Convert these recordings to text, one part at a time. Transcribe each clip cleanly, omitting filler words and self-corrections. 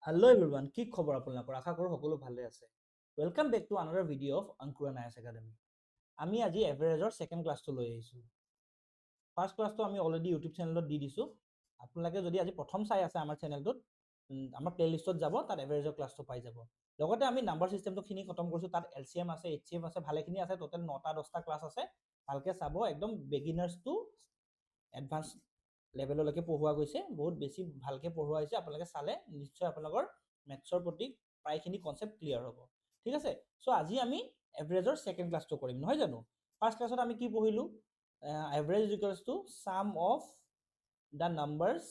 Hello everyone, কি খবৰ আপোনালোকৰ আশা কৰো সকলো ভালে আছে welcome back to another video of Ankuran IAS Academy আমি আজি এভাৰেজৰ সেকেন্ড ক্লাসটো লৈ আহিছো ফাৰ্স্ট ক্লাসটো আমি অলৰেডি ইউটিউব চেনেলত দি দিছো আপোনালোকে যদি আজি প্ৰথম চাই আছে আমাৰ চেনেলটোত আমাৰ প্লেলিষ্টত যাব তাত এভাৰেজৰ ক্লাসটো পাই যাব লগতে আমি নাম্বাৰ সিস্টেমটো খিনি খতম কৰিছো তাত এলসিএম আছে এইচসিএফ আছে ভালেখিনি আছে টোটাল 9টা 10টা ক্লাস আছে ভালকে চাব একদম বিগিনাৰ্স টু এডভান্স লেভেললৈকে পঢ়ুৱা গৈছে বহুত বেছি ভালকে পঢ়ুৱা হৈছে আপোনালোকে চালে নিশ্চয় আপোনালোকৰ মেথছৰ প্ৰতি প্ৰায়খিনি কনসেপ্ট ক্লিয়াৰ হ'ব ঠিক আছে সো আজি আমি এভাৰেজৰ সেকেন্ড ক্লাসটো কৰিম নহয় জানো ফাৰ্স্ট ক্লাসত আমি কি পঢ়িলো average equals to sum of the numbers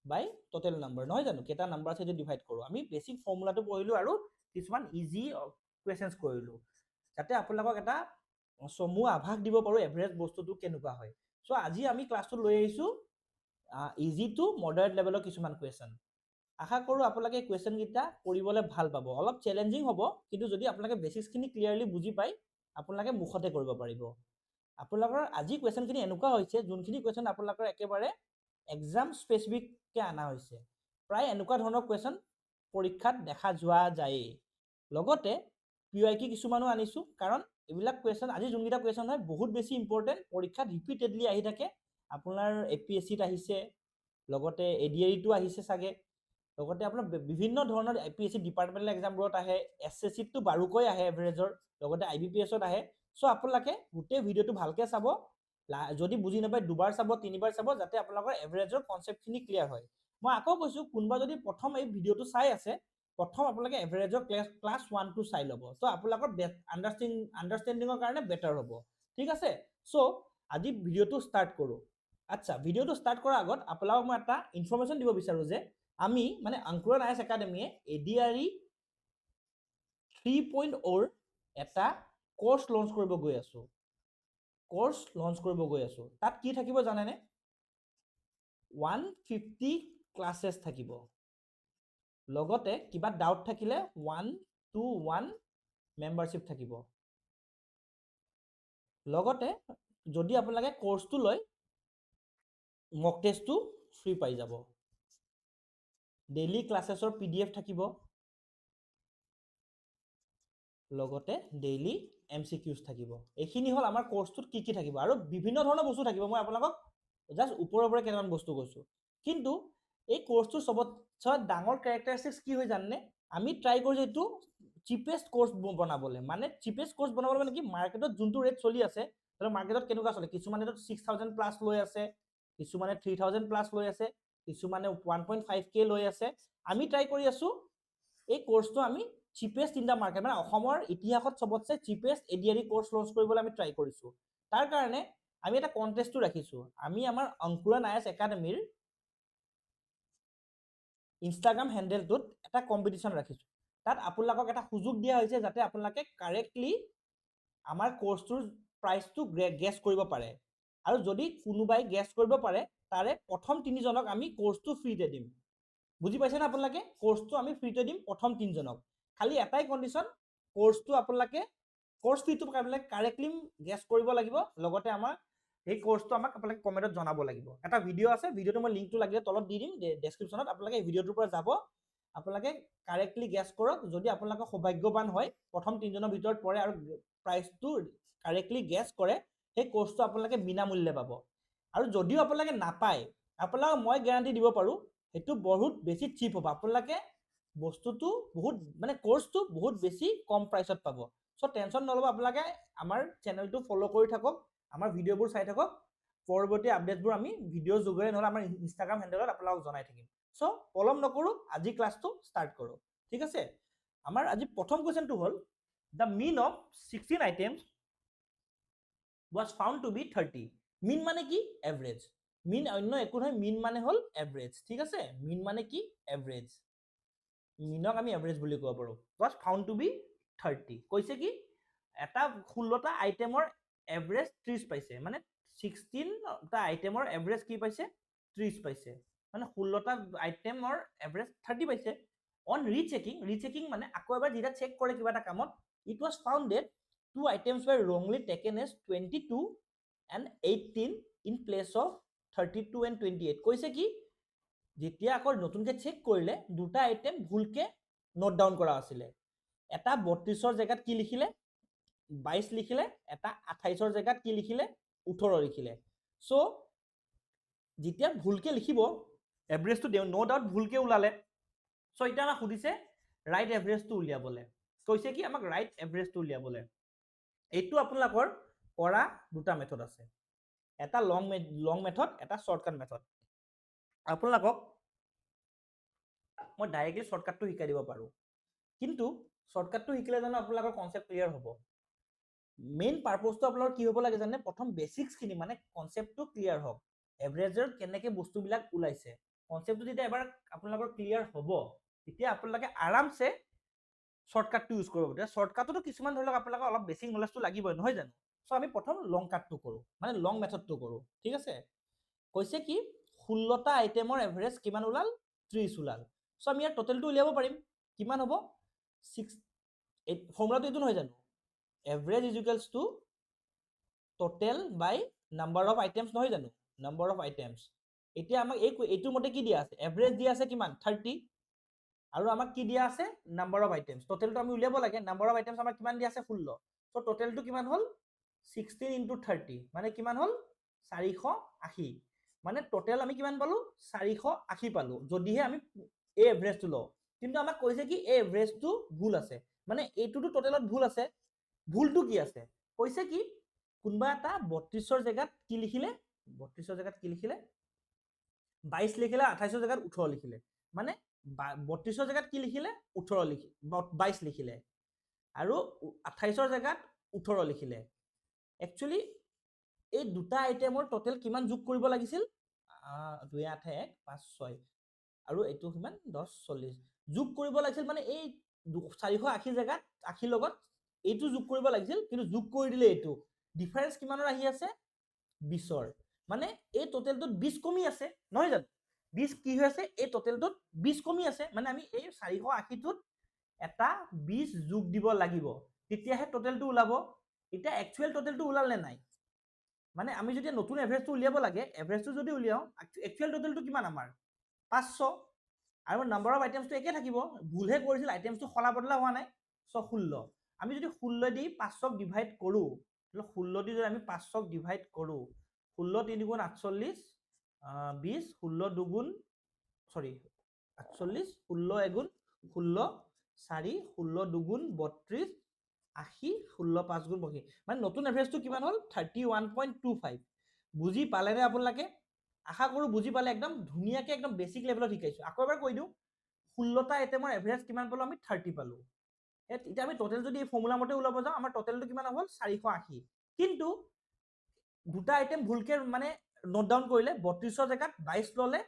by total number নহয় জানো কেটা নাম্বাৰ আছে ডিভাইড কৰো আমি বেসিক ফৰ্মুলাটো পঢ়িলো আৰু কিছুমান ইজি কোৱেশ্চনস কৰিলো যাতে আপোনালোকক এটা সমু আভাস দিব পাৰো এভাৰেজ বস্তুটো কেনেকুৱা হয় সো আজি আমি ক্লাসটো লৈ আহিছো ইজি টু মডাৰেট লেভেলৰ কিছুমান কুৱেশ্যন আশা কৰো আপোনালোকে কুৱেশ্যন গিটা কৰিবলে ভাল পাব অলপ চ্যালেঞ্জিং হ'ব কিন্তু যদি আপোনালোকে বেসিকখিনি ক্লিয়াৰলি বুজি পায় আপোনালোকে মুখতে কৰিব পাৰিব আপোনালোকৰ আজি কুৱেশ্যনখিনি এনেকুৱা হৈছে যোনখিনি কুৱেশ্যন আপোনালোকৰ একেবাৰে এক্সাম স্পেসিফিক কে আনা হৈছে প্ৰায় এনেকুৱা ধৰণৰ কুৱেশ্যন পৰীক্ষাত দেখা যোৱা যায় লগতে পিআইকি কিছুমানো আনিছো কাৰণ এইবিলাক কুৱেশ্যন আজি যোনগিটা কুৱেশ্যন হয় বহুত বেছি ইম্পৰ্টেন্ট পৰীক্ষাত ৰিপিটেডলি আহি থাকে আপোনাৰ এপিএসসিত আহিছে লগতে এডিআৰিটো আহিছে সাগে লগতে আপোনাৰ বিভিন্ন ধৰণৰ এপিএসসি ডিপাৰ্টমেন্টাল এক্সামবোৰত আহে এসএসসি টো বাৰুকৈ আহে এভাৰেজৰ লগতে আইবিপিএছত আহে সো আপোনালোকে গোটেই ভিডিওটো ভালকে চাব যদি বুজি নাপায় দুবাৰ চাব তিনিবাৰ চাব যাতে আপোনালোকৰ এভাৰেজৰ কনসেপ্টখিনি ক্লিয়াৰ হয় মই আকৌ কৈছো কোনবা যদি প্ৰথম এই ভিডিওটো চাই আছে প্ৰথম আপোনালোকে এভাৰেজৰ ক্লাস 1 টো চাই লব সো আপোনালোকৰ আন্ডাৰষ্টেণ্ডিংৰ কাৰণে বেটাৰ হ'ব ঠিক আছে সো আজি ভিডিওটো ষ্টাৰ্ট কৰো আচ্ছা ভিডিওটো ষ্টাৰ্ট কৰাৰ আগত আপোনালোকক মই এটা ইনফৰমেশন দিব বিচাৰো যে আমি মানে অংকুৰণ আইএছ একাডেমিয়ে এডিআৰি 3.0 এটা কোৰ্স লঞ্চ কৰিব গৈ আছো তাত কি থাকিব জানেনে 150 ক্লাसेस থাকিব লগতে কিবা ডাউট থাকিলে 1-to-1 মেম্বাৰশিপ থাকিব লগতে যদি আপোনালোকে কোৰ্সটো লয় মক টেষ্টটো ফ্ৰী পাই যাব ডেইলি ক্লাसेसৰ পিডিএফ থাকিব লগতে ডেইলি এমসিকিউজ থাকিব এইখিনি হল আমাৰ কোৰ্সটোত কি থাকিব আৰু বিভিন্ন ধৰণৰ বস্তু থাকিব মই আপোনালোকক জাস্ট ওপৰৰ পৰা কেইটামান বস্তু কৈছো কিন্তু এই কোৰ্সটোৰ সবতছে ডাঙৰ ক্যাৰেক্টাৰিস্টিক্স কি হয় জাননে আমি ট্ৰাই কৰিছো এটো চিপেষ্ট কোৰ্স বনাবলে মানে চিপেষ্ট কোৰ্স বনাবলে মানে কি মাৰ্কেটত যোনটো ৰেট চলি আছে তাৰ মাৰ্কেটত কেনেকুৱা চলে কিছুমানে 6000 প্লাস লৈ আছে কিছুমানে 3000 প্লাস লৈ আছে কিছুমানে 1.5k লৈ আছে আমি ট্ৰাই কৰি আছো এই কোৰ্সটো আমি চিপেষ্ট ইন দা মাৰ্কেট মানে অসমৰ ইতিহাসত সবতছে চিপেষ্ট এডিআৰি কোৰ্স লঞ্চ কৰিবলৈ আমি ট্ৰাই কৰিছো তাৰ কাৰণে আমি এটা কন্টেস্টটো ৰাখিছো আমি আমাৰ অংকুৰণ আইএছ একাডেমিৰ ইনষ্টাগ্ৰাম হ্যান্ডেলটোত এটা কম্পিটিশন ৰাখিছো তাত আপোনালোকক এটা সুযোগ দিয়া হৈছে যাতে আপোনালোকে কাৰেক্টলি আমাৰ কোৰ্সটোৰ প্ৰাইসটো গেছ কৰিব পাৰে আৰু যদি কোনোবাই গেছ কৰিব পাৰে তাৰে প্ৰথম 3 জনক আমি কোৰ্সটো ফ্ৰীতে দিম বুজি পাইছে না আপোনালোকে কোৰ্সটো আমি ফ্ৰীতে দিম প্ৰথম 3 জনক খালি এটাই কন্ডিশন কোৰ্সটো আপোনালোকে কোৰ্স ফিটো কাৰেক্টলি গেছ কৰিব লাগিব লগতে আমাৰ এই কোর্সটো আমাক আপোনালোকে কমেন্টত জনাব লাগিব এটা ভিডিও আছে ভিডিওটো মই লিংকটো লাগিলে তলত দি দিম ডেসক্ৰিপচনত আপোনালোকে এই ভিডিওটোৰ পৰা যাব আপোনালোকে কাৰেক্টলি গেছ কৰক যদি আপোনালোকে সৌভাগ্যবান হয় প্ৰথম 3 জনৰ ভিতৰত পৰে আৰু প্ৰাইসটো কাৰেক্টলি গেছ কৰে সেই কোৰ্সটো আপোনালোকে বিনামূল্যে পাব আৰু যদিও আপোনালোকে নাপায় আপোনালোক মই গ্যাৰান্টি দিব পাৰো হেতু বহুত বেছি চিপ হ'ব আপোনালোকে বস্তুটো বহুত মানে কোর্সটো বহুত বেছি কম প্ৰাইসত পাব সো টেনশন নলব আপোনালোকে আমাৰ চেনেলটো ফলো কৰি থাকক আমাৰ ভিডিওবোৰ চাই থাকক পৰৱৰ্তী আপডেটবোৰ আমি ভিডিও যোগেৰে নহলে আমাৰ ইনষ্টাগ্ৰাম হ্যান্ডেলত আপোনালোকক জনাই থাকিম সো পলম নকৰো আজি ক্লাসটো ষ্টাৰ্ট কৰো ঠিক আছে আমাৰ আজি প্ৰথম কোৱেশ্চনটো হল the mean of 16 items was found to be 30 mean মানে কি এভাৰেজ mean অন্য একো নহয় mean মানে হল এভাৰেজ ঠিক আছে mean মানে কি এভাৰেজ মিনক আমি এভাৰেজ বুলি কোৱা পাৰো was found to be 30 কৈছে কি এটা 16টা আইটেমৰ এভাৰেজ 30 পাইছে মানে 16টা আইটেমৰ এভাৰেজ কি পাইছে 30 পাইছে মানে 16টা আইটেমৰ এভাৰেজ 30 পাইছে on rechecking মানে আকৌ এবাৰ যেটা চেক কৰে কিবা এটা কামত it was found that two items were wrongly taken as 22 and 18 in place of 32 and 28 কৈছে কি যেতিয়া আকৌ নতুনকৈ চেক কৰিলে দুটা আইটেম ভুলকৈ নোট ডাউন কৰা আছিলে এটা 32ৰ জেগাত কি লিখিলে 22 লিখিলে এটা 28ৰ জেগাত কি লিখিলে 18 লিখিলে সো যেতিয়া ভুলকৈ লিখিব এভাৰেজটো নো ডাউট ভুলকৈ ওলালে সো এটা আমাক সুধিছে ৰাইট এভাৰেজটো উলিয়াবলৈ কৈছে কি আমাক ৰাইট এভাৰেজটো উলিয়াবলৈ এইটো আপোনালোকৰ কৰা দুটা মেথড আছে এটা লং মেথড এটা শৰ্টকাট মেথড আপোনালোকক মই ডাইৰেক্টলি শৰ্টকাটটো শিকাই দিব পাৰোঁ কিন্তু শৰ্টকাটটো শিকিলে জানো আপোনালোকৰ কনচেপ্ট ক্লিয়াৰ হ'ব মেইন পাৰপজটো আপোনালোকৰ কি হ'ব লাগে জানে প্ৰথম বেসিক্সখিনি মানে কনচেপ্টটো ক্লিয়াৰ হওক এভাৰেজৰ কেনেকৈ বস্তুবিলাক ওলাইছে কনচেপ্টটো যেতিয়া এবাৰ আপোনালোকৰ ক্লিয়াৰ হ'ব তেতিয়া আপোনালোকে আৰামছে শৰ্টকাটটো ইউজ কৰিব তেতিয়া শৰ্টকাটতো কিছুমান ধৰি লওক আপোনালোকৰ অলপ বেসিক নলেজটো লাগিবই নহয় জানো সো আমি প্ৰথম লং কাটটো কৰোঁ মানে লং মেথডটো কৰোঁ ঠিক আছে কৈছে কি 16টা আইটেমৰ এভাৰেজ কিমান ওলাল 30 ওলাল সো আমি ইয়াৰ টোটেলটো উলিয়াব পাৰিম কিমান হ'ব 6 ফৰ্মুলাটো এইটো নহয় জানো average is equals to total by number of items নহয় জানো নাম্বাৰ অফ আইটেমছ এতিয়া আমাক এইটোৰ মতে কি দিয়া আছে এভাৰেজ দিয়া আছে কিমান 30 আৰু আমাক কি দিয়া আছে নাম্বাৰ অফ আইটেমছ টোটেলটো আমি উলিয়াব লাগে নাম্বাৰ অফ আইটেমছ আমাক কিমান দিয়া আছে 16 সো টোটেলটো কিমান হ'ল 16 ইনটু 30 মানে কিমান হ'ল 480 মানে টোটেল আমি কিমান পালো 480 পালো যদিহে আমি এই এভাৰেজটো লওঁ কিন্তু আমাক কৈছে কি এই এভাৰেজটো ভুল আছে মানে এইটোতো টোটেলত ভুল আছে ভুলটো কি আছে কৈছে কি কোনবা এটা 32ৰ জেগাত কি লিখিলে 32ৰ জেগাত কি লিখিলে 22 লিখিলে 28ৰ জেগাত 18 লিখিলে মানে 32ৰ জেগাত কি লিখিলে 18 লিখিলে 22 লিখিলে আৰু 28ৰ জেগাত 18 লিখিলে একচুয়ালি এই দুটা আইটেমৰ টোটেল কিমান যোগ কৰিব লাগিছিল 2 8 1 5 6 আৰু এইটো কিমান 10 40 যোগ কৰিব লাগিছিল মানে এই 480 জেগাত 80 লগত এইটো যোগ কৰিব লাগিছিল কিন্তু যোগ কৰি দিলে এইটো ডিফাৰেন্স কিমানৰ আহি আছে 20ৰ মানে এই টোটেলটোত 20 কমি আছে নহয় জানো 20 কি হৈ আছে এই টোটেলটোত 20 কমি আছে মানে আমি এই 480 টোত এটা 20 যোগ দিব লাগিব তেতিয়াহে টোটেলটো ওলাব এটা একচুয়াল টোটেলটো ওলালে নাই মানে আমি যদি নতুন এভাৰেজটো উলিয়াব লাগে এভাৰেজটো যদি উলিয়াও একচুয়াল টোটেলটো কিমান আমাৰ 500 আৰু নাম্বাৰ অফ আইটেমছটো একে থাকিব ভুলহে কৰিছিল আইটেমছটো খলা বদলা হোৱা নাই সো 16 আমি যদি 16 দি 500ক ডিভাইড কৰো 16 দি যদি আমি 500ক ডিভাইড কৰো 16 3 গুণ 48 20 16 দুগুণ সরি 48 16 এগুণ 16 4 16 দুগুণ 32 80 16 5 গুণ 32 মানে নতুন এভাৰেজটো কিমান হ'ল 31.25 বুজি পালেনে আপোনালোকে আশা কৰো বুজি পালে একদম ধুনিয়াকে একদম বেসিক লেভেলত শিকাইছো আকৌ এবাৰ কৈ দিও 16টা আইটেমৰ এভাৰেজ কিমান পালো আমি 30 পালো এটা আমি টোটেল যদি এই ফৰ্মুলা মতে ওলাব যাও আমাৰ টোটেলটো কিমান হ'ল 480 কিন্তু দুটা আইটেম ভুলকে মানে নোট ডাউন কৰিলে 32ৰ জেগাত 22 ললে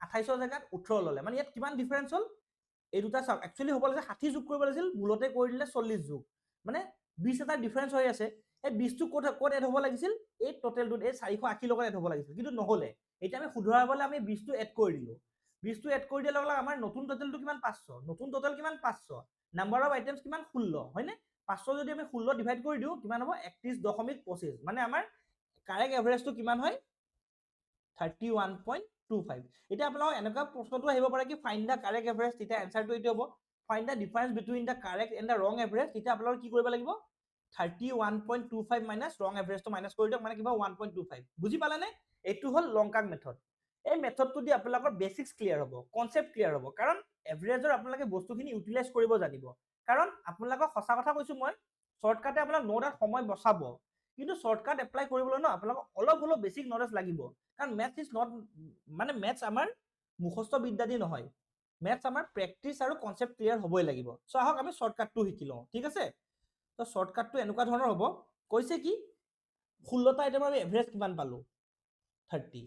28ৰ জেগাত 18 ললে মানে ইয়াত কিমান ডিফাৰেন্স হ'ল এই দুটা চাওক একচুয়ালি হ'ব লাগে 60 যোগ কৰিব লাগিছিল ভুলতে কৰি দিলে 40 যোগ মানে 20 এটা ডিফাৰেন্স হৈ আছে এই 20 টো কোড এড হ'ব লাগিছিল এই টোটেলটোত এই 480 লগত এড হ'ব লাগিছিল কিন্তু নহলে এটা আমি শুধৰাবলৈ আমি 20 টো এড কৰি দিলো 20 টো এড কৰি দিয়াৰ লগে আমাৰ নতুন টোটেলটো কিমান 500 নতুন টোটেল কিমান 500 নাম্বাৰ অফ আইটেমছ কিমান 16 হয়নে 500 যদি আমি 16 ডিভাইড কৰি দিও কিমান হ'ব 31.25 মানে আমাৰ কাৰেক্ট এভাৰেজটো কিমান হয় 31.25 এটা আপোনালোক এনেকা প্ৰশ্নটো আহিব পাৰে কি ফাইন্ড দা কারেক্ট এভারেজ তেতিয়া আনসারটো এইটো হ'ব find the difference between the correct and the wrong average তেতিয়া আপোনালোক কি কৰিব লাগিব 31.25 মাইনাস ৰং এভাৰেজটো মাইনাস কৰি দিয়ক মানে কিবা 1.25 বুজি পালেনে এইটো হল লং কাট মেথড এই মেথডটো দি আপোনালোকৰ বেসিক্স ক্লিয়াৰ হ'ব কনসেপ্ট ক্লিয়াৰ হ'ব কাৰণ এভাৰেজৰ আপোনালোকে বস্তুখিনি ইউটিলাইজ কৰিব জানিব কাৰণ আপোনালোকক সঁচা কথা কৈছো মই শৰ্টকাটে আপোনাক নোটাত সময় বচাব কিন্তু শৰ্টকাট এপ্লাই কৰিবলৈ ন আপোনালোকক অলপ হলো বেসিক নলেজ লাগিব কাৰণ ম্যাথ ইজ নট মানে ম্যাথছ আমাৰ মুখস্থ বিদ্যা দি নহয় ম্যাথছ আমাৰ প্ৰেক্টিস আৰু কনসেপ্ট ক্লিয়াৰ হ'বই লাগিব সো আহক আমি শৰ্টকাটটো শিকি লওঁ ঠিক আছে তো শৰ্টকাটটো এনেকুৱা ধৰণৰ হ'ব কৈছে কি 16টা আইটেমৰ আমি এভাৰেজ কিমান পালো 30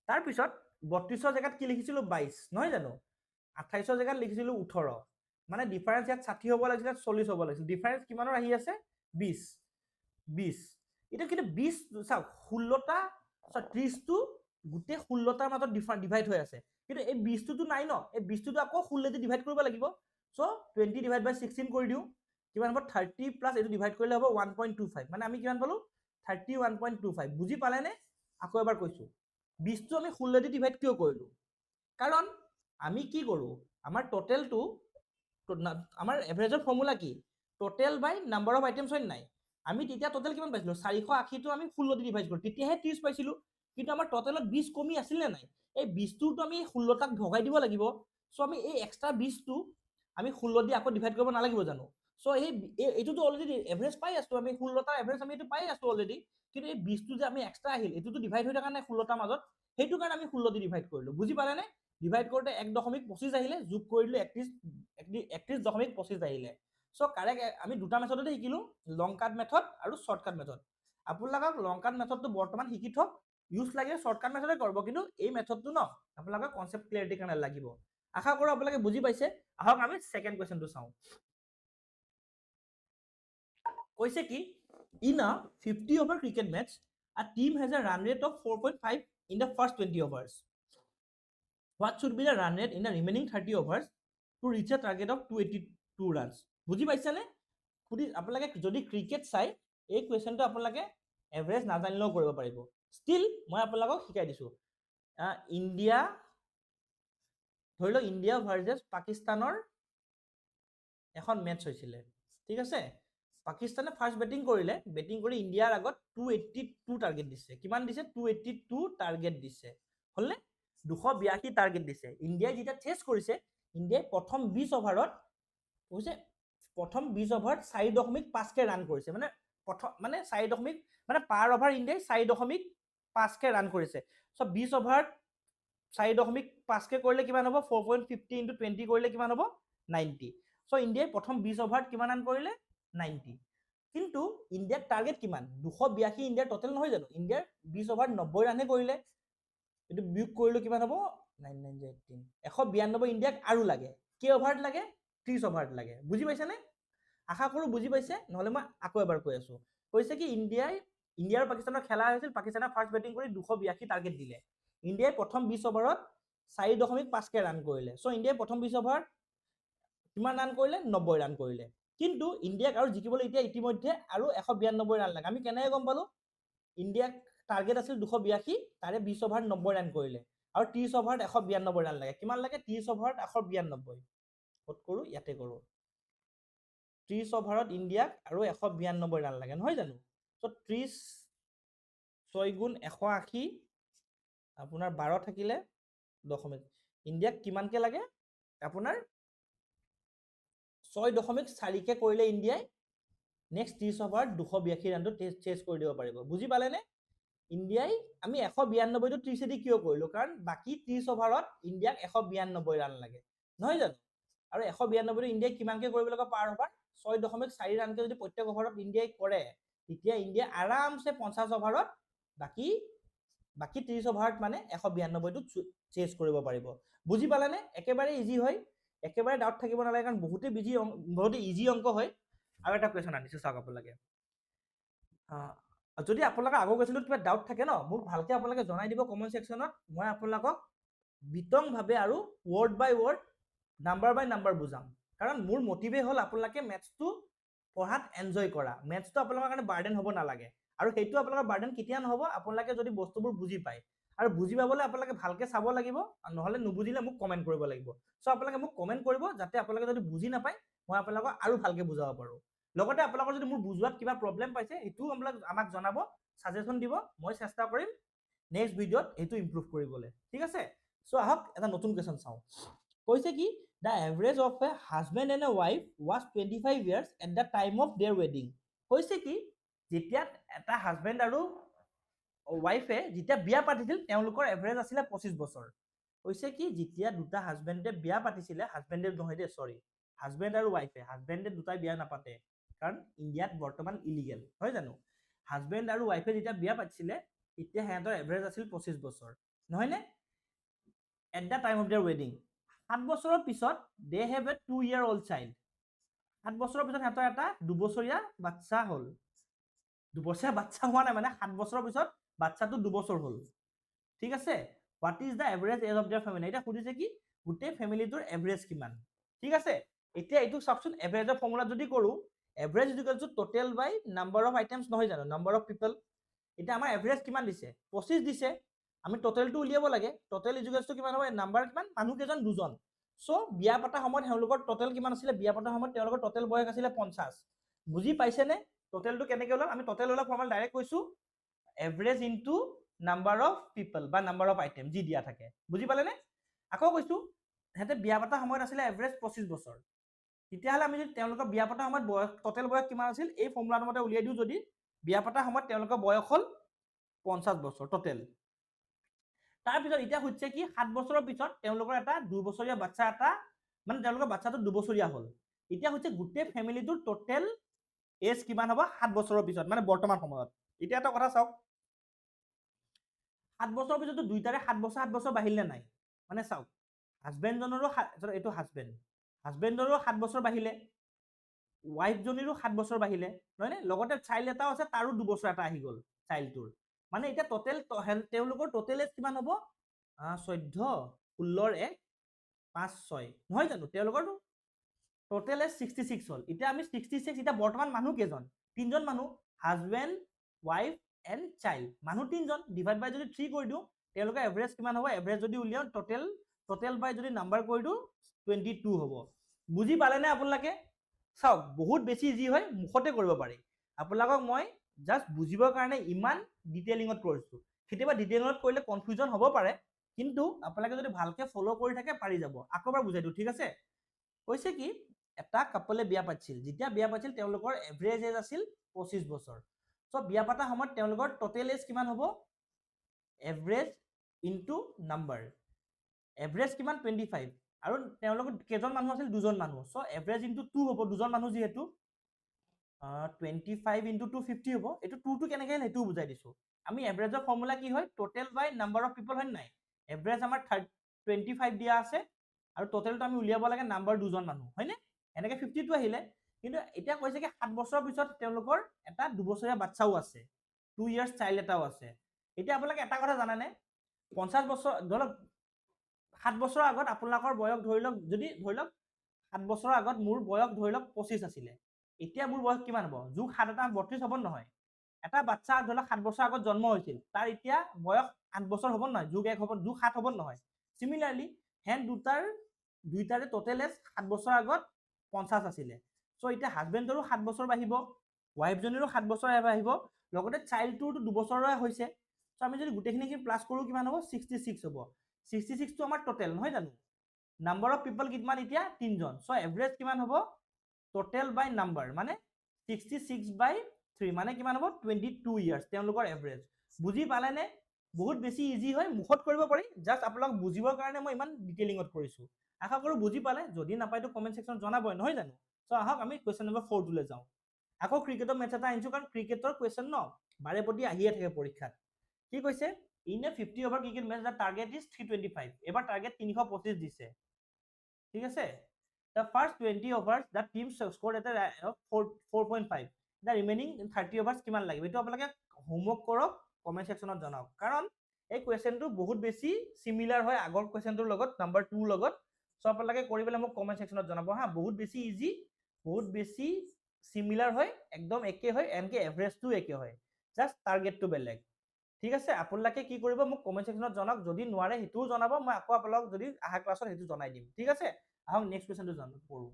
তাৰ পিছত 32ৰ জেগাত কি লিখিছিলো 22 নহয় জানো 28ৰ জেগাত লিখিছিলো 18 মানে ডিফাৰেন্স ইয়াত 60 হ'ব লাগিছিল 40 হ'ব লাগিছিল ডিফাৰেন্স কিমানৰ আহি আছে 20 এটা কিন্তু 20 চাও 16টা 30 টো গুটে 16টাৰ মাজত ডিভাইড হৈ আছে কিন্তু এই 20 টো নাই ন এই 20 টো আকৌ 16 দি ডিভাইড কৰিব লাগিব সো 20 ডিভাইড বাই 16 কৰি দিও কিমান হ'ব 30 প্লাস এটো ডিভাইড কৰিলে হ'ব 1.25 মানে আমি কিমান পালো 31.25 বুজি পালেনে আকৌ এবাৰ কৈছো 20 টো আমি 16 দি ডিভাইড কিয় কৰিলো কাৰণ আমি কি কৰোঁ, আমাৰ টোটেলটো আমাৰ এভাৰেজৰ ফৰ্মুলা কি, total by number of items হয় নাই। আমি তেতিয়া টোটেল কিমান পাইছিলোঁ, 480টো আমি 16 দি ডিভাইড কৰোঁ, তেতিয়াহে 30 পাইছিলোঁ। কিন্তু আমাৰ টোটেলত 20 কমি আছিল নে নাই, এই 20টোতো আমি 16টাক ভগাই দিব লাগিব। চ' আমি এই এক্সট্ৰা 20টো আমি 16 দি আকৌ ডিভাইড কৰিব নালাগিব জানো। চ' এইটোতো অলৰেডি এভাৰেজ পাই আছোঁ আমি, 16টাৰ এভাৰেজ আমি এইটো পাই আছোঁ অলৰেডি। কিন্তু এই 20টো যে আমি এক্সট্ৰা আহিল, এইটোতো ডিভাইড হৈ থকা নাই 16টাৰ মাজত, সেইটো কাৰণে আমি 16 দি ডিভাইড কৰিলোঁ। বুজি পালেনে? ডিভাইড কৰোঁতে 1.25 আহিলে, যোগ কৰিলোঁ 31.25 আহিলে। চ' কাৰেক্ট আমি দুটা মেথডতে শিকিলোঁ, লং কাট মেথড আৰু শ্বৰ্ট কাট মেথড। আপোনালোকক লং কাট মেথডটো বৰ্তমান শিকি থওক, ইউজ লাগে শ্বৰ্ট কাট মেথডে কৰিব, কিন্তু এই মেথডটো ন আপোনালোকৰ কনচেপ্ট ক্লিয়াৰিটিৰ কাৰণে লাগিব। আশা কৰোঁ আপোনালোকে বুজি পাইছে। আহক আমি ছেকেণ্ড কুৱেশ্যনটো চাওঁ। কৈছে কি, in a 50 over cricket match, a team has a run rate of 4.5 in the first 20 overs. What should be the run rate in the remaining 30 overs to reach a target of 282 runs? বুজি পাইছেনে? আপোনালোকে যদি cricket চাই এই কুৱেশ্যনটো আপোনালোকে average নাজানিলেও কৰিব পাৰিব। ষ্টিল মই আপোনালোকক শিকাই দিছোঁ। ইণ্ডিয়া, ধৰি লওক ইণ্ডিয়া ভাৰ্চেছ পাকিস্তানৰ এখন মেটচ হৈছিলে, ঠিক আছে। পাকিস্তানে ফাৰ্ষ্ট বেটিং কৰিলে, বেটিং কৰি ইণ্ডিয়াৰ আগত 282 টাৰ্গেট দিছে। কিমান দিছে? 282 টাৰ্গেট দিছে, হ'লনে? 282 টাৰ্গেট দিছে। ইণ্ডিয়াই যেতিয়া চেছ কৰিছে, ইণ্ডিয়াই প্ৰথম 20 অভাৰত কৈছে, প্ৰথম 20 অভাৰত 4.5কে ৰান কৰিছে, মানে প্ৰথম মানে 4 মানে পাৰ অভাৰ ইণ্ডিয়াই 4.5কে ৰান কৰিছে। চ' 20 অভাৰত 4.5কে কৰিলে কিমান হ'ব? 4.50 into 20 কৰিলে কিমান হ'ব? 90। চ' ইণ্ডিয়াই প্ৰথম 20 অভাৰত কিমান ৰান কৰিলে? 90। কিন্তু ইণ্ডিয়াৰ টাৰ্গেট কিমান? 282 ইণ্ডিয়াৰ টোটেল নহয় জানো? ইণ্ডিয়াৰ 20 অভাৰত 90 ৰানহে কৰিলে। এইটো বিয়োগ কৰিলে কিমান হ'ব? 9,918। 192 ইণ্ডিয়াক আৰু লাগে। কেই অভাৰত লাগে? 30 অভাৰত লাগে। বুজি পাইছেনে? আশা কৰোঁ বুজি পাইছে, নহ'লে মই আকৌ এবাৰ কৈ আছোঁ। কৈছে কি ইণ্ডিয়া আৰু পাকিস্তানৰ খেলা হৈছিল, পাকিস্তানে ফাৰ্ষ্ট বেটিং কৰি 282 টাৰ্গেট দিলে। ইণ্ডিয়াই প্ৰথম 20 অভাৰত 4.5কে ৰান কৰিলে। চ' ইণ্ডিয়াই প্ৰথম 20 অভাৰত কিমান ৰান কৰিলে? 90 ৰান কৰিলে। কিন্তু ইণ্ডিয়াক আৰু জিকিবলৈ এতিয়া ইতিমধ্যে আৰু 192 ৰান লাগে। আমি কেনেকৈ গম পালোঁ? ইণ্ডিয়াক টাৰ্গেট আছিল 282, তাৰে 20 অভাৰত 90 ৰান কৰিলে, আৰু 30 অভাৰত 192 ৰান লাগে। কিমান লাগে? 30 অভাৰত 192। ক'ত কৰোঁ? ইয়াতে কৰোঁ। 30 অভাৰত ইণ্ডিয়াক আৰু 192 ৰান লাগে, নহয় জানো? চ' 30 6 গুণ 180, আপোনাৰ 12 থাকিলে 10। ইণ্ডিয়াক কিমানকে লাগে? আপোনাৰ 6.4কে কৰিলে ইণ্ডিয়াই নেক্সট 30 অভাৰত 282 ৰানটো চেছ কৰি দিব পাৰিব। বুজি পালেনে? ইণ্ডিয়াই আমি 192টো 30 দি কিয় কৰিলোঁ? কাৰণ বাকী 30 অভাৰত ইণ্ডিয়াক 192 ৰান লাগে, নহয় জানো? আৰু 192টো ইণ্ডিয়াই কিমানকে কৰিব লাগে পাৰ অভাৰ? 6.4 ৰানকে যদি প্ৰত্যেক অভাৰত ইণ্ডিয়াই কৰে, তেতিয়া ইণ্ডিয়া আৰামছে 50 অভাৰত বাকী 30 অভাৰত মানে 192টো চেছ কৰিব পাৰিব। বুজি পালেনে? একেবাৰে ইজি হয়, একেবাৰে ডাউট থাকিব নালাগে, কাৰণ বহুতে ইজি অংক হয়। আৰু এটা কুৱেশ্যন আনিছোঁ, চাওক আপোনালোকে। যদি আপোনালোকৰ আগৰ কুৱেশ্যনটোত কিবা ডাউট থাকে ন, মোক ভালকৈ আপোনালোকে জনাই দিব কমেণ্ট ছেকশ্যনত। মই আপোনালোকক বিতংভাৱে আৰু ৱৰ্ড বাই ৱৰ্ড, নাম্বাৰ বাই নাম্বাৰ বুজাম। কাৰণ মোৰ মটিভেই হ'ল আপোনালোকে মেথছটো পঢ়াত এনজয় কৰা, মেথছটো আপোনালোকৰ কাৰণে বাৰ্ডেন হ'ব নালাগে। আৰু সেইটো আপোনালোকৰ বাৰ্ডেন কেতিয়া নহ'ব? আপোনালোকে যদি বস্তুবোৰ বুজি পায়। আৰু বুজি পাবলৈ আপোনালোকে ভালকৈ চাব লাগিব, নহ'লে নুবুজিলে মোক কমেণ্ট কৰিব লাগিব। চ' আপোনালোকে মোক কমেণ্ট কৰিব, যাতে আপোনালোকে যদি বুজি নাপায় মই আপোনালোকক আৰু ভালকৈ বুজাব পাৰোঁ। লগতে আপোনালোকৰ যদি মোৰ বুজোৱাত কিবা প্ৰব্লেম পাইছে, সেইটোও আমাক জনাব, ছাজেশ্যন দিব, মই চেষ্টা কৰিম নেক্সট ভিডিঅ'ত এইটো ইম্প্ৰুভ কৰিবলৈ, ঠিক আছে। চ' আহক এটা নতুন কুৱেশ্যন চাওঁ। কৈছে কি, the average of A husband and A wife was 25 years at the time of there ৱেডিং। কৈছে কি, যেতিয়া এটা হাজবেণ্ড আৰু ৱাইফে যেতিয়া বিয়া পাতিছিল, তেওঁলোকৰ এভাৰেজ আছিলে 25 বছৰ। কৈছে কি, যেতিয়া দুটা হাজবেণ্ডে বিয়া পাতিছিলে, হাজবেণ্ডে নহয় দেই, চৰি, হাজবেণ্ড আৰু ৱাইফে, হাজবেণ্ডে দুটাই বিয়া নাপাতে, কাৰণ ইণ্ডিয়াত বৰ্তমান ইলিগেল, হয় জানো? হাজবেণ্ড আৰু ৱাইফে যেতিয়া বিয়া পাতিছিলে, তেতিয়া সিহঁতৰ এভাৰেজ আছিল 25 বছৰ, নহয়নে? At the time of there ৱেডিং। 7 বছৰৰ পিছত they have a 2-year-old child. 7 বছৰৰ পিছত সিহঁতৰ এটা 2 বছৰীয়া বাচ্চা হ'ল। 2 বছৰীয়া বাচ্চা হোৱা নাই, মানে 7 বছৰৰ পিছত বাচ্চাটো 2 বছৰ হ'ল, ঠিক আছে। What is the average age of their family? এতিয়া সুধিছে কি, গোটেই ফেমিলিটোৰ এভাৰেজ কিমান, ঠিক আছে। এতিয়া এইটো চাওকচোন, এভাৰেজৰ ফৰ্মুলা যদি কৰোঁ, average equal to total by number of items, নহয় জানো? Number of people. এতিয়া আমাৰ এভাৰেজ কিমান দিছে? 25 দিছে। আমি টোটেলটো উলিয়াব লাগে টোটেল ইজুকেলছটো কিমান হ'ব নাম্বাৰ কিমান মানুহ কেইজন দুজন সো বিয়া পতা সময়ত তেওঁলোকৰ টোটেল কিমান আছিল বিয়া পতা সময়ত তেওঁলোকৰ টোটেল বয়স আছিল 50 বুজি পাইছে নে টোটেলটো কেনেকৈ ওলাম আমি টোটেল ওলা ফৰ্মুলা ডাইৰেক্ট কৈছো এভাৰেজ ইনটু নাম্বাৰ অফ পিপল বা নাম্বাৰ অফ আইটেম যি দিয়া থাকে বুজি পালে নে আকৌ কৈছো হেতে বিয়া পতা সময়ত আছিল এভাৰেজ 25 বছৰ তেতিয়াহ'লে আমি যদি তেওঁলোকৰ বিয়া পতা সময়ত বয়স টোটেল বয়স কিমান আছিল এই ফৰ্মুলাৰ মতে উলিয়াই দিও যদি বিয়া পতা সময়ত তেওঁলোকৰ বয়স হ'ল 50 বছৰ টোটেল তাৰপিছত এতিয়া হচ্ছে কি 7 বছৰৰ পিছত তেওঁলোকৰ এটা 2 বছৰীয়া বাচ্চা এটা মানে তেওঁলোকৰ বাচ্চাটো 2 বছৰীয়া হ'ল এতিয়া হচ্ছে গোটেই ফ্যামিলিটোৰ টোটেল এজ কিমান হ'ব 7 বছৰৰ পিছত মানে বৰ্তমান সময়ত এতিয়া এটা কথা চাওক 7 বছৰৰ পিছতো দুইটাৰে 7 বছৰ বাঢ়িলে নাই মানে চাওক হাজবেণ্ডজনৰো এইটো হাজবেণ্ডৰো 7 বছৰ বাঢ়িলে ৱাইফজনীৰো 7 বছৰ বাঢ়িলে নহয় নে লগতে চাইল্ড এটাও আছে তাৰো 2 বছৰ এটা আহি গ'ল চাইল্ডটোৰ মানে এতিয়া টোটেল তেওঁলোকৰ টোটেল এজ কিমান হ'ব 14 16 1 5 6 নহয় জানো তেওঁলোকৰ টোটেল এজ 66 হ'ল এতিয়া আমি 66 এতিয়া বৰ্তমান মানুহ কেইজন তিনজন মানুহ হাজবেণ্ড ৱাইফ এণ্ড চাইল্ড মানুহ তিনজন ডিভাইড বাই যদি 3 কৰি দিওঁ তেওঁলোকৰ এভাৰেজ কিমান হ'ব এভাৰেজ যদি উলিয়াও টোটেল বাই যদি নাম্বাৰ কৰি দিওঁ 22 হ'ব বুজি পালে নে আপোনালোকে চাওক বহুত বেছি ইজি হয় মুখতে কৰিব পাৰি আপোনালোকক মই জাস্ট বুজিবৰ কাৰণে ইমান ডিটেইলিঙত কৰিছো কেতিয়াবা ডিটেইলিঙত কৰিলে কনফিউজন হ'ব পাৰে কিন্তু আপোনালোকে যদি ভালকে ফলো কৰি থাকে পাৰি যাব আকৌ এবাৰ বুজাই দিওঁ ঠিক আছে কৈছে কি এটা কাপলে বিয়া পাতিছিল যেতিয়া বিয়া পাতিছিল তেওঁলোকৰ এভাৰেজ এজ আছিল 25 বছৰ সো বিয়া পাতা সময়ত তেওঁলোকৰ টোটেল এজ কিমান হ'ব এভাৰেজ ইনটু নাম্বাৰ এভাৰেজ কিমান 25 আৰু তেওঁলোকৰ কেইজন মানুহ আছিল দুজন মানুহ সো এভাৰেজ ইনটু 2 হ'ব দুজন মানুহ যিহেতু 25 ইনটু 2 50 হ'ব এইটো 2 টো কেনেকৈ আহিল সেইটো বুজাই দিছো আমি এভাৰেজৰ ফৰ্মুলা কি হয় টোটেল বাই নাম্বাৰ অফ পিপল হয় নাই এভাৰেজ আমাৰ 25 দিয়া আছে আৰু টোটেলটো আমি উলিয়াব লাগে নাম্বাৰ দুজন মানুহ হয়নে এনেকৈ 52 আহিলে কিন্তু এতিয়া কৈছে কি 7 বছৰৰ পিছত তেওঁলোকৰ এটা 2 বছৰীয়া বাচ্চাও আছে 2 ইয়াৰ্ছ চাইল্ড এটাও আছে এতিয়া আপোনালোকে এটা কথা জানেনে 50 বছৰ ধৰক 7 বছৰৰ আগত আপোনালোকৰ বয়স ধৰি লওক যদি ধৰি লওক 7 বছৰৰ আগত মোৰ বয়স ধৰি লওক 25 আছিলে এতিয়া মোৰ বয়স কিমান হ'ব যোগ 7 এটা 32 হ'ব নহয় এটা বাচ্চা ধৰি লওক 7 বছৰ আগত জন্ম হৈছিল তাৰ এতিয়া বয়স 8 বছৰ হ'ব নহয় যোগ 1 হ'ব যোগ 7 হ'ব নহয় সিমিলাৰলি হেন দুইটাৰে টোটেল এজ 7 বছৰ আগত 50 আছিলে সো এতিয়া হাজবেণ্ডৰো 7 বছৰ বাঢ়িব ৱাইফজনীৰো 7 বছৰ বাঢ়িব লগতে চাইল্ডটোৰো 2 বছৰৰ হৈছে সো আমি যদি গোটেইখিনি প্লাস কৰো কিমান হ'ব 66 হ'ব 66 টো আমাৰ টোটেল নহয় জানো নাম্বাৰ অফ পিপল কিমান এতিয়া তিনজন সো এভাৰেজ কিমান হ'ব টোটেল বাই নাম্বাৰ মানে 66 বাই 3 মানে কিমান হ'ব 22 ইয়াৰ্ছ তেওঁলোকৰ এভাৰেজ বুজি পালে নে বহুত বেছি ইজি হয় মুখত কৰিব পাৰি জাস্ট আপোনালোক বুজিবৰ কাৰণে মই ইমান ডিটেইলিঙত কৰিছো আশা কৰো বুজি পালে যদি নাপায় তো কমেন্ট সেকশনত জনাবই নহয় জানো সো আহক আমি কোৱেশ্চন নম্বৰ 4 টোলৈ যাওঁ আকৌ ক্ৰিকেটৰ মেটচ এটা আনিছো কাৰণ ক্ৰিকেটৰ কোৱেশ্চন ন বাৰে প্ৰতি আহিয়ে থাকে পৰীক্ষাত কি কৈছে in a 50 over cricket match the target is 325 এবাৰ টাৰ্গেট 325 দিছে ঠিক আছে the first 20 overs the team scored at a 4.5 the remaining 30 overs কিমান লাগিব এটো আপোনালোকে হোমৱৰ্ক কৰক কমেন্ট সেকশনত জনাওক কাৰণ এই কোৱেশ্চনটো বহুত বেছি সিমিলাৰ হয় আগৰ কোৱেশ্চনটোৰ লগত নাম্বাৰ 2 লগত সো আপোনালোকে কৰিবলে মোক কমেন্ট সেকশনত জনাব হা বহুত বেছি ইজি বহুত বেছি সিমিলাৰ হয় একদম একে হয় এনকে এভাৰেজটো একে হয় জাস্ট টাৰ্গেটটো বেলেগ ঠিক আছে আপোনালোকে কি কৰিব মোক কমেন্ট সেকশনত জনাওক যদি নোৱাৰে হেতুও জনাব মই আকৌ আপোনালোক যদি আহা ক্লাছত হেতু জনাই দিম ঠিক আছে আহক নেক্সট কোৱেশ্চনটো জানো পঢ়ো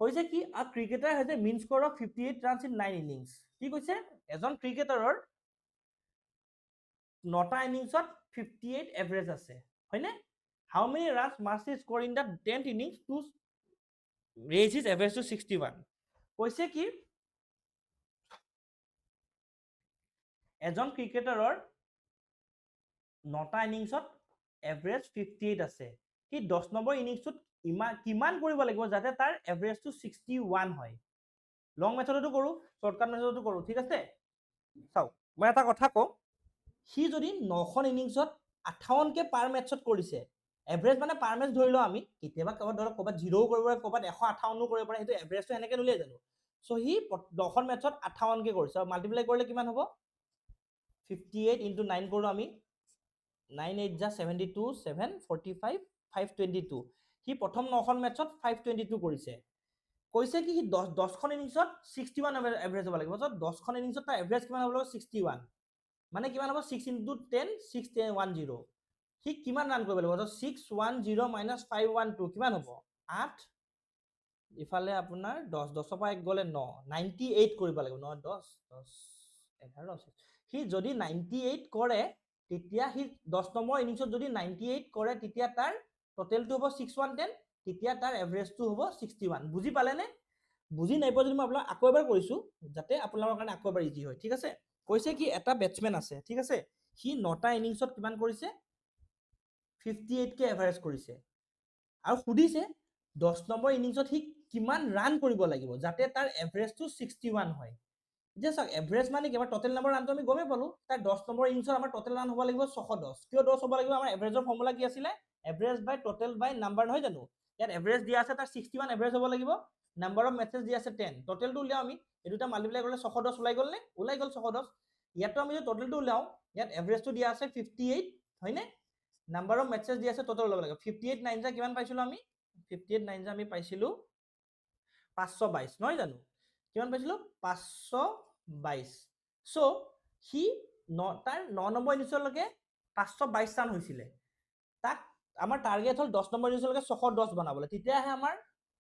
কৈছে কি a cricketer has a mean score of 58 runs in 9 innings কি কৈছে এজন ক্ৰিকেটাৰৰ 9টা ইনিংছত 58 এভাৰেজ আছে হয়নে how many runs must he score in the 10th innings to raise his average to 61 কৈছে কি এজন ক্ৰিকেটাৰৰ 9টা ইনিংছত এভাৰেজ 58 আছে কি 10 নম্বৰ ইনিংছত কিমান কৰিব লাগিব যাতে তাৰ এভাৰেজটো 61 হয় লং মেথডতো কৰো শৰ্টকাট মেথডতো কৰো ঠিক আছে চাও মই এটা কথা কও সি যদি 9খন ইনিংছত 58 কে পাৰ মেচত কৰিছে এভাৰেজ মানে পাৰ মেচ ধৰি লও আমি কেতিয়াবা ক'বাত 0 কৰিব পাৰে ক'বাত 158 কৰিব পাৰে হেতু এভাৰেজটো এনেকে নুলিয়াই জানো সো হি 10খন মেচত 58 কে কৰিছে মাল্টিপ্লাই কৰিলে কিমান হ'ব 58 into 9 কৰো আমি 9 8 যা 72 7 45 522 হি প্ৰথম 9খন মেচত 522 কৰিছে কৈছে কি হি 10খন ইনিংছত 61 এভাৰেজ হ'ব লাগিব সো 10খন ইনিংছত তাৰ এভাৰেজ কিমান হ'ব লাগিব 61 মানে কিমান হ'ব 6 × 10 610 সি কিমান ৰান কৰিব লাগিব 610 মাইনাছ 512 কিমান হ'ব 8 ইফালে আপোনাৰ 10 10ৰ পৰা 1 গ'লে 9 98 কৰিব লাগিব 9 10 10 11 সি যদি 98 কৰে তেতিয়া সি 10 নম্বৰ ইনিংছত যদি 98 কৰে তেতিয়া তাৰ টোটেলটো হ'ব 610 তেতিয়া তাৰ এভাৰেজটো হ'ব 61 বুজি পালেনে বুজি নাই পোৱা যদি মই আপোনাক আকৌ এবাৰ কৈছো যাতে আপোনালোকৰ কাৰণে আকৌ এবাৰ ইজি হয় ঠিক আছে কৈছে কি এটা বেটসম্যান আছে ঠিক আছে সি 9টা ইনিংছত কিমান কৰিছে 58 কে এভাৰেজ কৰিছে আৰু সুধিছে 10 নম্বৰ ইনিংছত সি কিমান ৰান কৰিব লাগিব যাতে তাৰ এভাৰেজটো 61 হয় যে চাওক এভাৰেজ মানে কি আমাৰ টোটেল নম্বৰ ৰানটো আমি গমে পালো তাৰ 10 নম্বৰ ইনিংছত আমাৰ টোটেল ৰান হ'ব লাগিব 610 কিয় 10 হ'ব লাগিব আমাৰ এভাৰেজৰ ফৰ্মুলা কি আছিল average by total by number নহয় জানো ইয়াত এভাৰেজ দিয়া আছে তাৰ 61 এভাৰেজ হ'ব লাগিব নাম্বাৰ অফ মেচেজ দিয়া আছে 10 টোটেলটো উলিয়াও আমি এই দুটা মাল্টিপ্লাই কৰিলে 610 ওলাই গ'ল নে ওলাই গ'ল 610 ইয়াতো আমি যদি টোটেলটো উলিয়াও ইয়াত এভাৰেজটো দিয়া আছে 58 হয়নে নাম্বাৰ অফ মেচেজ দিয়া আছে টোটেল ওলাব লাগে 58 9 যা কিমান পাইছিলো আমি 58 9 যা আমি পাইছিলো 522 নহয় জানো কিমান পাইছিলো 522 সো সি তাৰ 9 নম্বৰ ইনিংছলৈকে 522 ৰান হৈছিলে তাক আমাৰ টাৰ্গেট হল 10 নম্বৰ ইনিংছলৈকে 610 বনাবলৈ তেতিয়াহে আমাৰ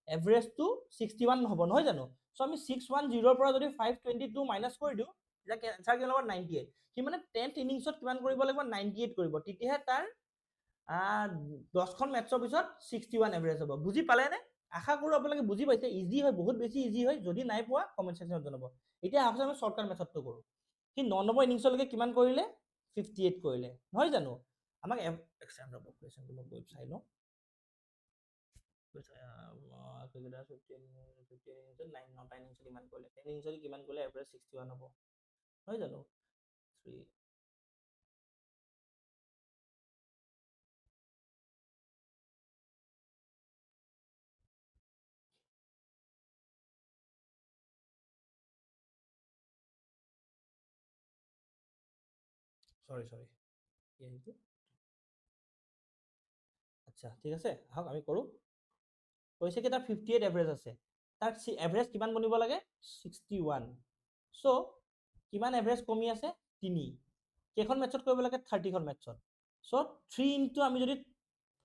এভাৰেজটো 61 নহব নহয় জানো সো আমি 610 ৰ পৰা যদি 522 মাইনাস কৰি দিও তেতিয়া আনসাৰ কি হ'ব 98 কি মানে 10th ইনিংছত কিমান কৰিব লাগিব 98 কৰিব তেতিয়াহে তাৰ 10খন মেটছৰ পিছত 61 এভাৰেজ হ'ব বুজি পালে নে আশা কৰো আপোনালোকে বুজি পাইছে ইজি হয় বহুত বেছি ইজি হয় যদি নাই পোৱা কমেন্ট সেকশনত জনাব এতিয়া আহক আমি শৰ্টকাট মেথডটো কৰো কি 9 নম্বৰ ইনিংছলৈকে কিমান কৰিলে 58 কৰিলে নহয় জানো আমাক এক্সাম ৰব কোৱেশ্চনটো মই গৈ চাই লওঁ 15 15 9 9 ইনিংছত কিমান কৰিলে 10 ইনিংছত কিমান কৰিলে এভাৰেজ 61 হ'ব নহয় জানো 3 সৰি আচ্ছা ঠিক আছে আহক আমি কৰো কৈছে কি তাৰ 58 এভাৰেজ আছে তাৰ এভাৰেজ কিমান বনিব লাগে 61 সো কিমান এভাৰেজ কমি আছে 3 কেখন মেটছত কৰিব লাগে 30খন মেটছত সো 3 ইনটু আমি যদি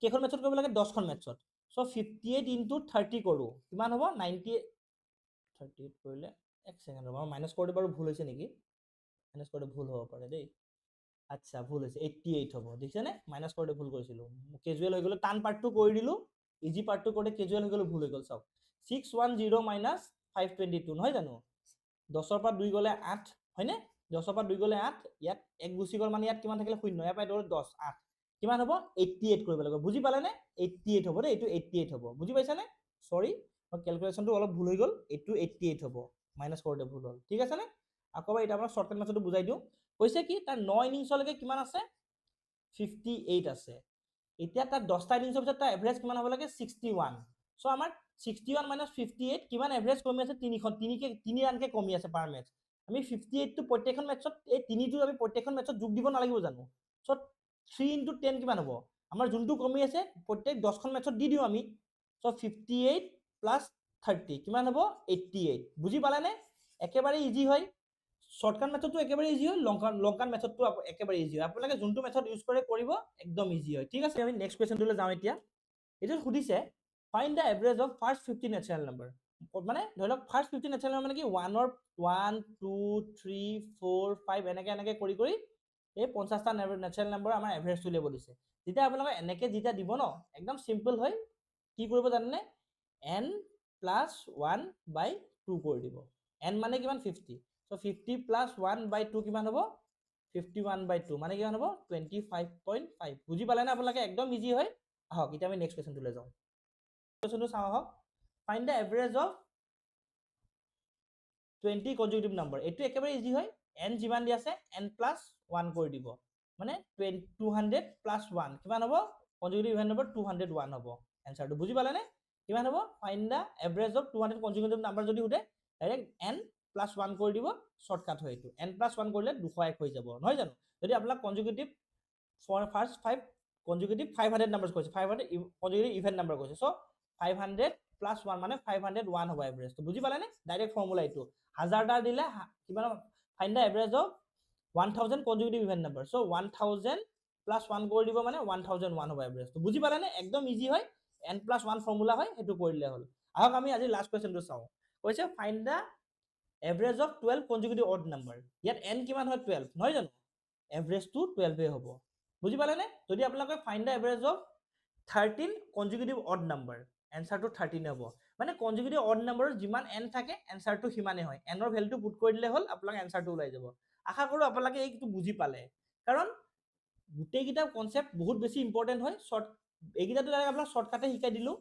কেখন মেটছত কৰিব লাগে 10খন মেটছত সো 58 ইনটু 30 কৰো কিমান হ'ব 90 38 কৰিলে এক সেকেন্ড ৰবা মাইনাস কৰোতে বাৰু ভুল হৈছে নেকি মাইনাস কৰোতে ভুল হ'ব পাৰে দেই আচ্ছা ভুল হৈছে 88 হ'ব দেখিছেনে মাইনাস কৰোতে ভুল কৰিছিলো কেজুৱেল হৈ গ'ল টান পাৰ্টটো কৰি দিলো ইজি পাৰ্টটো কৰোতে কেজুৱেল হৈ গ'ল ভুল হৈ গ'ল চাওক 610 মাইনাস 522 নহয় জানো 10ৰ পৰা 2 গ'লে 8 হয়নে 10ৰ পৰা 2 গ'লে 8 ইয়াত এক গুচি গ'ল মানে ইয়াত কিমান থাকিলে 0 ইয়াৰ পৰা 10 8 কিমান হ'ব 88 কৰিব লাগিব বুজি পালে নে 88 হ'ব দেই এইটো 88 হ'ব বুজি পাইছা নে সৰি মই ক্যালকুলেশনটো অলপ ভুল হৈ গ'ল এইটো 88 হ'ব মাইনাস কৰোতে ভুল হ'ল ঠিক আছে নে আকবা এটা আমৰা শৰ্টকাট মেথডটো বুজাই দিও কৈছে কি তাৰ 9 ইনিংছলৈকে কিমান আছে 58 আছে এতিয়া তাৰ 10টা ইনিংছৰ পিছত তাৰ এভাৰেজ কিমান হ'ব লাগে 61 সো আমাৰ 61 মাইনাস 58 কিমান এভাৰেজ কমি আছে 3 ৰানকে কমি আছে পাৰ মেচ আমি 58 টো প্ৰত্যেকখন মেচত এই 3 টো আমি প্ৰত্যেকখন মেচত যোগ দিব নালাগিব জানো সো 3 * 10 কিমান হ'ব আমাৰ যোনটো কমি আছে প্ৰত্যেক 10খন মেচত দি দিও আমি সো 58 + 30 কিমান হ'ব 88 বুজি পালেনে একেবাৰে ইজি হয় শৰ্টকাট মেথডটো একেবাৰে ইজি হয় লংকাট মেথডটো একেবাৰে ইজি হয় আপোনালোকে যোনটো মেথড ইউজ কৰে কৰিব একদম ইজি হয় ঠিক আছে আমি নেক্সট কোৱেশ্চনটোলৈ যাওঁ এতিয়া এইটো সুধিছে find the average of first 50 natural number মানে ধৰি লওক ফাৰ্স্ট 50 নেচাৰেল নাম্বাৰ মানে কি 1 2 3 4 5 এনেকে কৰি এই 50টা নেচাৰেল নাম্বাৰ আমাৰ এভাৰেজটো উলিয়াব দিছে যেতিয়া আপোনালোকে এনেকে যেতিয়া দিব ন একদম সিম্পল হয় কি কৰিব জানেনে n + 1/2 কৰি দিব n মানে কিমান 50 so 50 + 1/2 কিমান হ'ব 51/2 মানে কিমান হ'ব 25.5 বুজি পালে না আপোনালোকে একদম ইজি হয় আহক এতিয়া আমি নেক্সট কোৱেশ্চনটো লৈ যাওঁ কোৱেশ্চনটো চাওঁ আহক find the average of 20 consecutive number এইটো একেবাৰে ইজি হয় n যিমান দি আছে n + 1 কৰি দিব মানে 200 + 1 কিমান হ'ব কনজিকিউটিভ ইভেন নম্বৰ 201 হ'ব এনসাৰটো বুজি পালে নে কিমান হ'ব find the average of 200 consecutive number যদি উঠে ডাইৰেক্ট n + 1 কৰি দিব শৰ্টকাট হয় এইটো n + 1 কৰিলে 201 হৈ যাব নহয় জানো যদি আপোনাক কনজিকিউটিভ ফাৰ্স্ট 5 কনজিকিউটিভ 500 নাম্বাৰছ কৈছে 500 কনজিকিউটিভ ইভেন নাম্বাৰ কৈছে সো 500 + 1 মানে 501 হ'ব এভাৰেজ তো বুজি পালে নে ডাইৰেক্ট ফৰ্মুলা এইটো 1000টা দিলে কিমান find the average of 1000 consecutive even number so 1000 plus 1 কৰি দিব মানে 1001 হ'ব এভাৰেজটো বুজি পালে নে একদম ইজি হয় n+1 ফৰ্মুলা হয় হেতু কৰিলে হ'ল আহক আমি আজি লাষ্ট কোৱেশ্চনটো চাওঁ কৈছে find the average of 12 consecutive odd number ইয়াত n কিমান হয় 12 নহয় জানো এভাৰেজটো 12 এ হ'ব বুজি পালে নে যদি আপোনালোকে find the average of 13 consecutive odd number এনসাৰটো 13 হ'ব মানে কনজিকিউটিভ অড নাম্বাৰৰ যিমান n থাকে এনসাৰটো সিমানে হয় n ৰ ভ্যালুটো পুট কৰি দিলে হ'ল আপোনালোকে এনসাৰটো ওলাই যাব আশা কৰো আপোনালোকে এইটো বুজি পালে কাৰণ গোটেইকেইটা কনসেপ্ট বহুত বেছি ইম্পৰ্টেন্ট হয় শৰ্ট এইকেইটাটো ডাইৰেক্ট আপোনাক শৰ্টকাটে শিকাই দিলো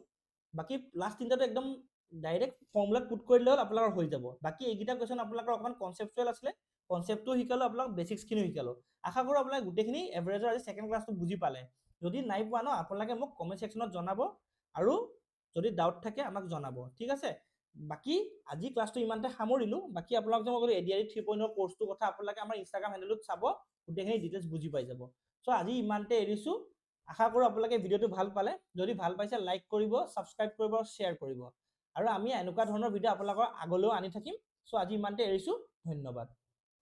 বাকি লাষ্ট তিনটাটো একদম ডাইৰেক্ট ফৰ্মুলাত পুট কৰি দিলে হ'ল আপোনালোকৰ হৈ যাব বাকি এইকেইটা কোৱেশ্চন আপোনালোকৰ অকমান কনসেপচুৱেল আছিলে কনসেপ্টটো শিকালো আপোনাক বেসিক্স খিনি শিকালো আশা কৰো আপোনালোকে গোটেইখিনি এভাৰেজৰ আজি সেকেন্ড ক্লাছটো বুজি পালে যদি নাই পোৱা ন আপোনালোকে মোক কমেন্ট সেকশনত জনাব আৰু যদি ডাউট থাকে আমাক জনাব ঠিক আছে বাকি আজি ক্লাছটো ইমানতে সামৰিলো বাকি আপোনালোকক মই কলো এডিআৰি 3.0 কোৰ্সটো কথা আপোনালোকে আমাৰ ইনষ্টাগ্ৰাম হ্যান্ডেলত চাব গোটেইখিনি ডিটেইলছ বুজি পাই যাব সো আজি ইমানতে এৰিছো আশা কৰো আপোনালোকে ভিডিওটো ভাল পালে যদি ভাল পাইছে লাইক কৰিব সাবস্ক্ৰাইব কৰিব শেয়াৰ কৰিব আৰু আমি এনেকুৱা ধৰণৰ ভিডিও আপোনালোকৰ আগলৈও আনি থাকিম সো আজি ইমানতে এৰিছো ধন্যবাদ